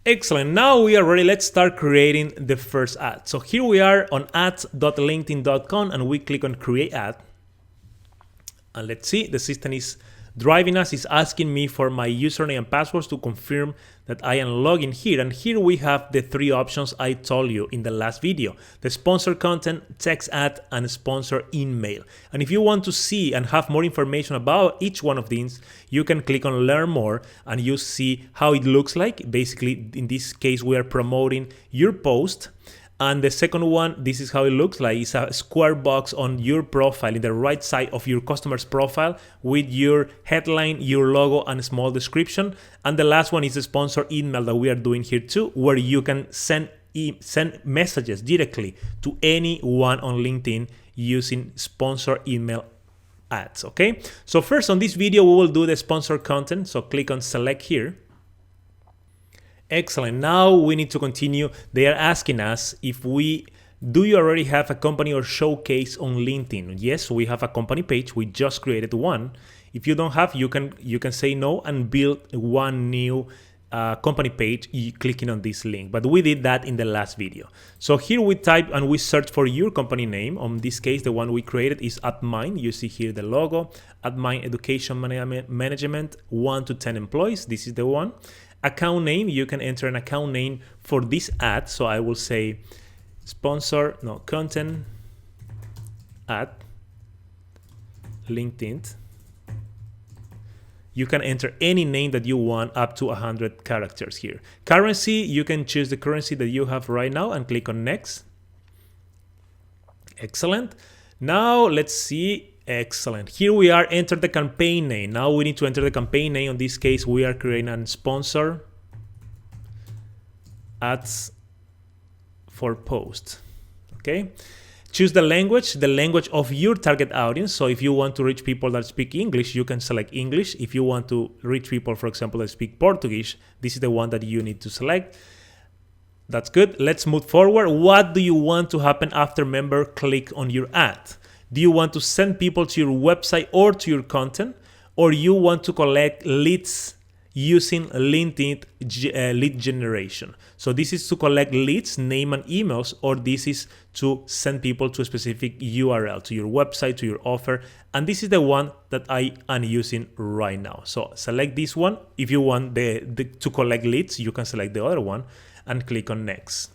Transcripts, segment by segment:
Excellent. Now we are ready. Let's start creating the first ad. So here we are on ads.linkedin.com and we click on create ad. And let's see, the system is driving us, is asking me for my username and passwords to confirm that I am logging here. And here we have the three options I told you in the last video: the sponsored content, text ad, and sponsor email. And if you want to see and have more information about each one of these, you can click on learn more and you see how it looks like. Basically, in this case, we are promoting your post. And the second one, this is how it looks like. It's a square box on your profile, in the right side of your customer's profile, with your headline, your logo, and a small description. And the last one is the sponsor email that we are doing here too, where you can send messages directly to anyone on LinkedIn using sponsor email ads, okay? So first on this video, we will do the sponsor content. So click on select here. Excellent. Now we need to continue. They are asking us if do you already have a company or showcase on LinkedIn? Yes, we have a company page. We just created one. If you don't have, you can say no and build one new company page clicking on this link. But we did that in the last video. So here we type and we search for your company name. On this case, the one we created is AdMind. You see here the logo, AdMind Education Management, 1 to 10 employees. This is the one. Account name, you can enter an account name for this ad. So I will say content ad LinkedIn. You can enter any name that you want up to 100 characters here. Currency, you can choose the currency that you have right now and click on next. Excellent. Now let's see. Excellent. Here we are, enter the campaign name. Now we need to enter the campaign name. In this case, we are creating a sponsor ads for post. Okay. Choose the language of your target audience. So if you want to reach people that speak English, you can select English. If you want to reach people, for example, that speak Portuguese, this is the one that you need to select. That's good. Let's move forward. What do you want to happen after member click on your ad? Do you want to send people to your website or to your content? Or you want to collect leads using LinkedIn lead generation? So this is to collect leads, name and emails, or this is to send people to a specific URL, to your website, to your offer. And this is the one that I am using right now. So select this one. If you want to collect leads, you can select the other one and click on next.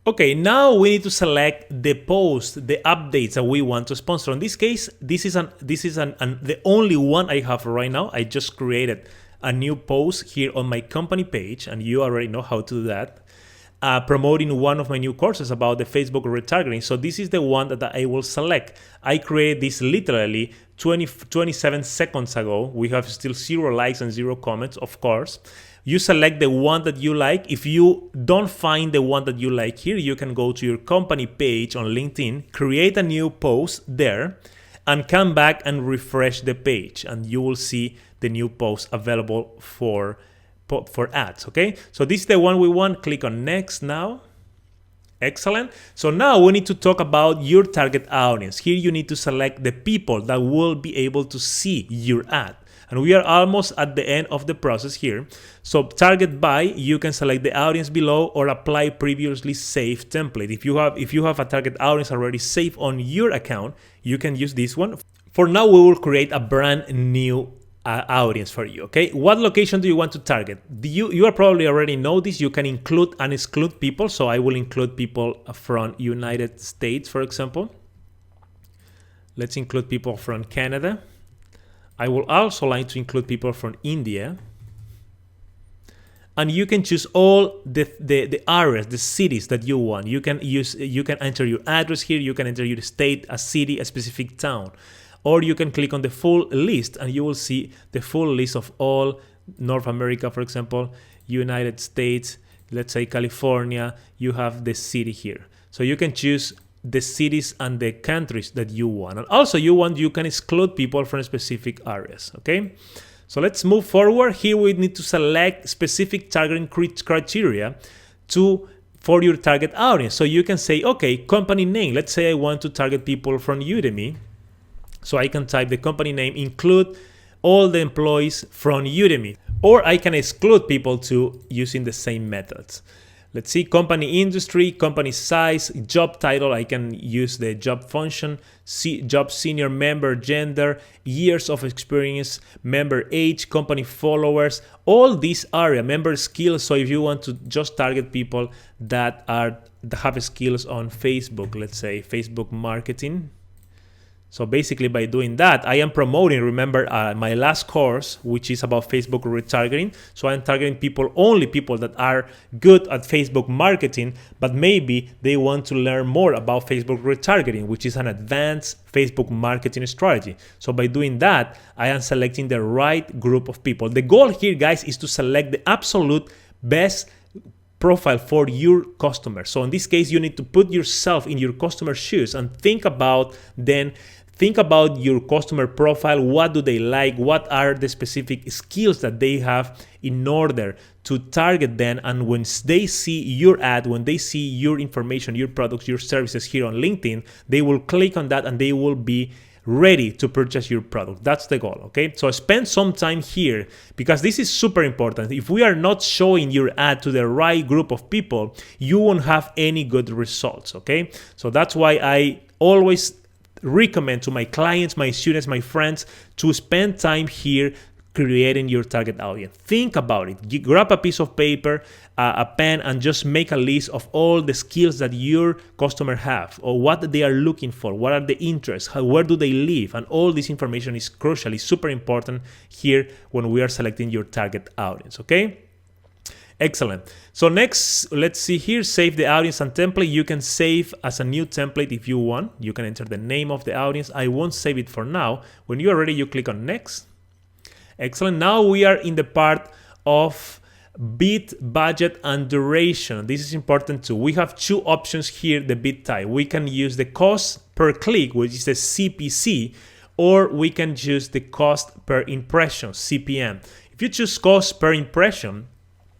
Okay, now we need to select the post, the updates that we want to sponsor. In this case, this is the only one I have right now. I just created a new post here on my company page, and you already know how to do that. Promoting one of my new courses about the Facebook retargeting. So this is the one that I will select. I created this literally 27 seconds ago. We have still 0 likes and 0 comments, of course. You select the one that you like. If you don't find the one that you like here, you can go to your company page on LinkedIn, create a new post there, and come back and refresh the page, and you will see the new post available for ads, okay? So this is the one we want. Click on next now. Excellent. So now we need to talk about your target audience. Here you need to select the people that will be able to see your ad. And we are almost at the end of the process here. So target by, you can select the audience below or apply previously saved template. If you have a target audience already saved on your account, you can use this one. For now, we will create a brand new audience for you, okay? What location do you want to target? You are probably already know this. You can include and exclude people. So I will include people from United States, for example. Let's include people from Canada. I will also like to include people from India. And you can choose all the areas, the cities that you want. You can enter your address here. You can enter your state, a city, a specific town. Or you can click on the full list and you will see the full list of all North America, for example, United States, let's say California. You have the city here. So you can choose the cities and the countries that you want. And also you can exclude people from specific areas, okay? So let's move forward. Here we need to select specific targeting criteria for your target audience. So you can say, okay, company name. Let's say I want to target people from Udemy. So I can type the company name, include all the employees from Udemy. or I can exclude people too using the same methods. Let's see, company industry, company size, job title. I can use the job function, job senior, member gender, years of experience, member age, company followers, all these area, member skills. So if you want to just target people that have skills on Facebook, let's say Facebook marketing. So basically by doing that, I am promoting, remember, my last course, which is about Facebook retargeting. So I'm targeting only people that are good at Facebook marketing, but maybe they want to learn more about Facebook retargeting, which is an advanced Facebook marketing strategy. So by doing that, I am selecting the right group of people. The goal here, guys, is to select the absolute best profile for your customer. So in this case, you need to put yourself in your customer's shoes and think about your customer profile. What do they like? What are the specific skills that they have in order to target them? And when they see your ad, when they see your information, your products, your services here on LinkedIn, they will click on that and they will be ready to purchase your product. That's the goal, okay? So spend some time here because this is super important. If we are not showing your ad to the right group of people, you won't have any good results, okay? So that's why I always recommend to my clients, my students, my friends to spend time here creating your target audience. Think about it. Grab a piece of paper, a pen, and just make a list of all the skills that your customer have or what they are looking for, what are the interests, where do they live, and all this information is crucially super important here when we are selecting your target audience, okay? Excellent. So next, let's see here, save the audience and template. You can save as a new template if you want. You can enter the name of the audience. I won't save it for now. When you are ready, you click on next. Excellent. Now we are in the part of bid, budget, and duration. This is important too. We have two options here, the bid type. We can use the cost per click, which is the CPC, or we can choose the cost per impression, CPM. If you choose cost per impression,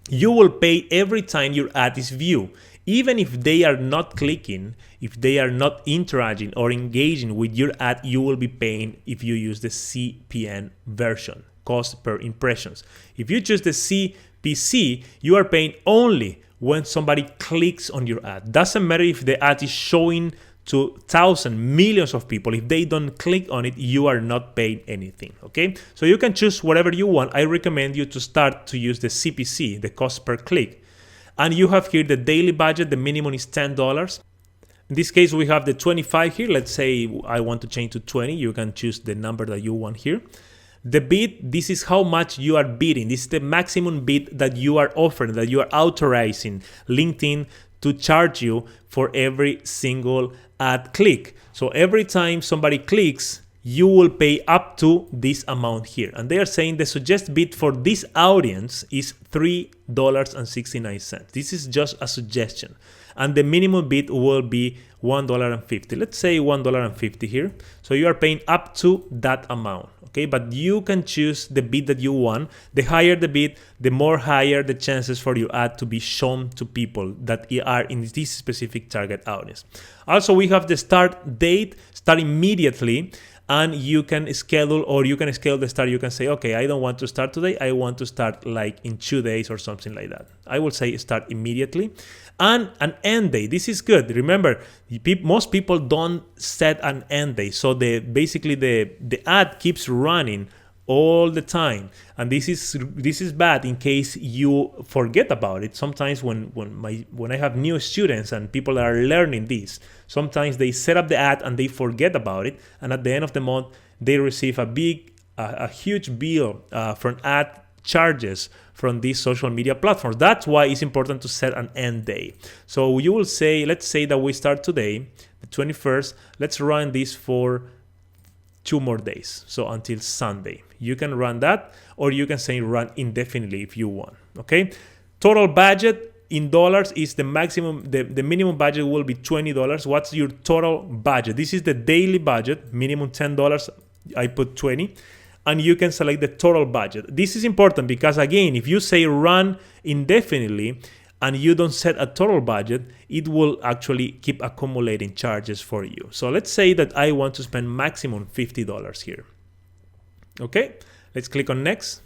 you will pay every time your ad is viewed. Even if they are not clicking, if they are not interacting or engaging with your ad, you will be paying if you use the CPM version, cost per impressions. If you choose the CPC, you are paying only when somebody clicks on your ad. Doesn't matter if the ad is showing to thousands, millions of people. If they don't click on it, you are not paying anything, okay? So you can choose whatever you want. I recommend you to start to use the CPC, the cost per click. And you have here the daily budget. The minimum is $10. In this case, we have the 25 here. Let's say I want to change to 20. You can choose the number that you want here. The bid, this is how much you are bidding. This is the maximum bid that you are offering, that you are authorizing LinkedIn to charge you for every single ad click. So every time somebody clicks, you will pay up to this amount here. And they are saying the suggested bid for this audience is $3.69. This is just a suggestion. And the minimum bid will be $1.50. Let's say $1.50 here. So you are paying up to that amount. Okay, but you can choose the bid that you want. The higher the bid, the more higher the chances for your ad to be shown to people that are in this specific target audience. Also, we have the start date, start immediately, and you can schedule the start. You can say, okay, I don't want to start today. I want to start like in 2 days or something like that. I will say start immediately. And an end date. This is good. Remember, most people don't set an end date. So basically the ad keeps running all the time. And this is bad in case you forget about it. Sometimes when I have new students and people that are learning this, sometimes they set up the ad and they forget about it. And at the end of the month, they receive a huge bill from ad charges from these social media platforms. That's why it's important to set an end date. So you will say, let's say that we start today, the 21st. Let's run this for 2 more days. So until Sunday. You can run that, or you can say run indefinitely if you want. Okay. Total budget in dollars is the maximum. The minimum budget will be $20. What's your total budget? This is the daily budget, minimum $10. I put 20. And you can select the total budget. This is important because, again, if you say run indefinitely and you don't set a total budget, it will actually keep accumulating charges for you. So let's say that I want to spend maximum $50 here. Okay, let's click on next.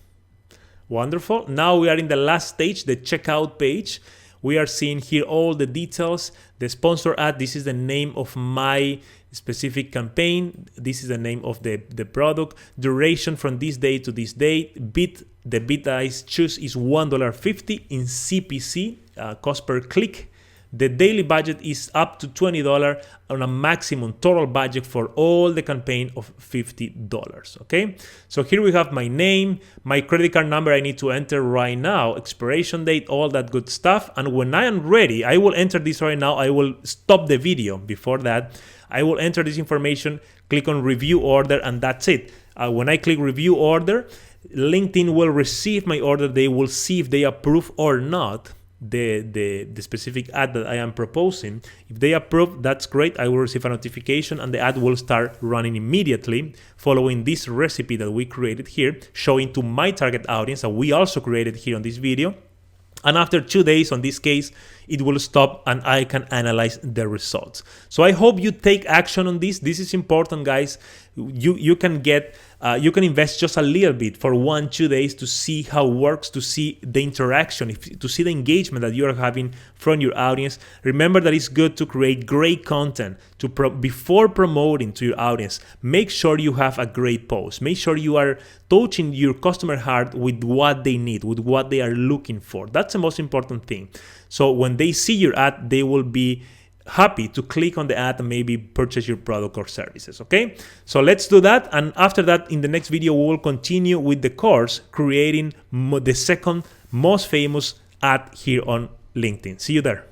Wonderful. Now we are in the last stage, the checkout page. We are seeing here all the details. The sponsor ad, this is the name of my specific campaign. This is the name of the product. Duration from this day to this date. The bid I choose is $1.50 in CPC, cost per click. The daily budget is up to $20 on a maximum total budget for all the campaign of $50. Okay, so here we have my name, my credit card number I need to enter right now, expiration date, all that good stuff. And when I am ready, I will enter this right now. I will stop the video before that. I will enter this information, click on review order, and that's it. When I click review order, LinkedIn will receive my order. They will see if they approve or not the specific ad that I am proposing. If they approve, that's great. I will receive a notification and the ad will start running immediately, following this recipe that we created here, showing to my target audience that we also created here on this video. And after 2 days, on this case, it will stop and I can analyze the results. So I hope you take action on this. This is important, guys. You can invest just a little bit for 1-2 days to see how it works, to see the interaction, to see the engagement that you are having from your audience. Remember that it's good to create great content before promoting to your audience. Make sure you have a great post. Make sure you are touching your customer heart with what they need, with what they are looking for. That's the most important thing. So when they see your ad, they will be happy to click on the ad and maybe purchase your product or services. Okay, so let's do that. And after that, in the next video, we will continue with the course, creating the second most famous ad here on LinkedIn. See you there.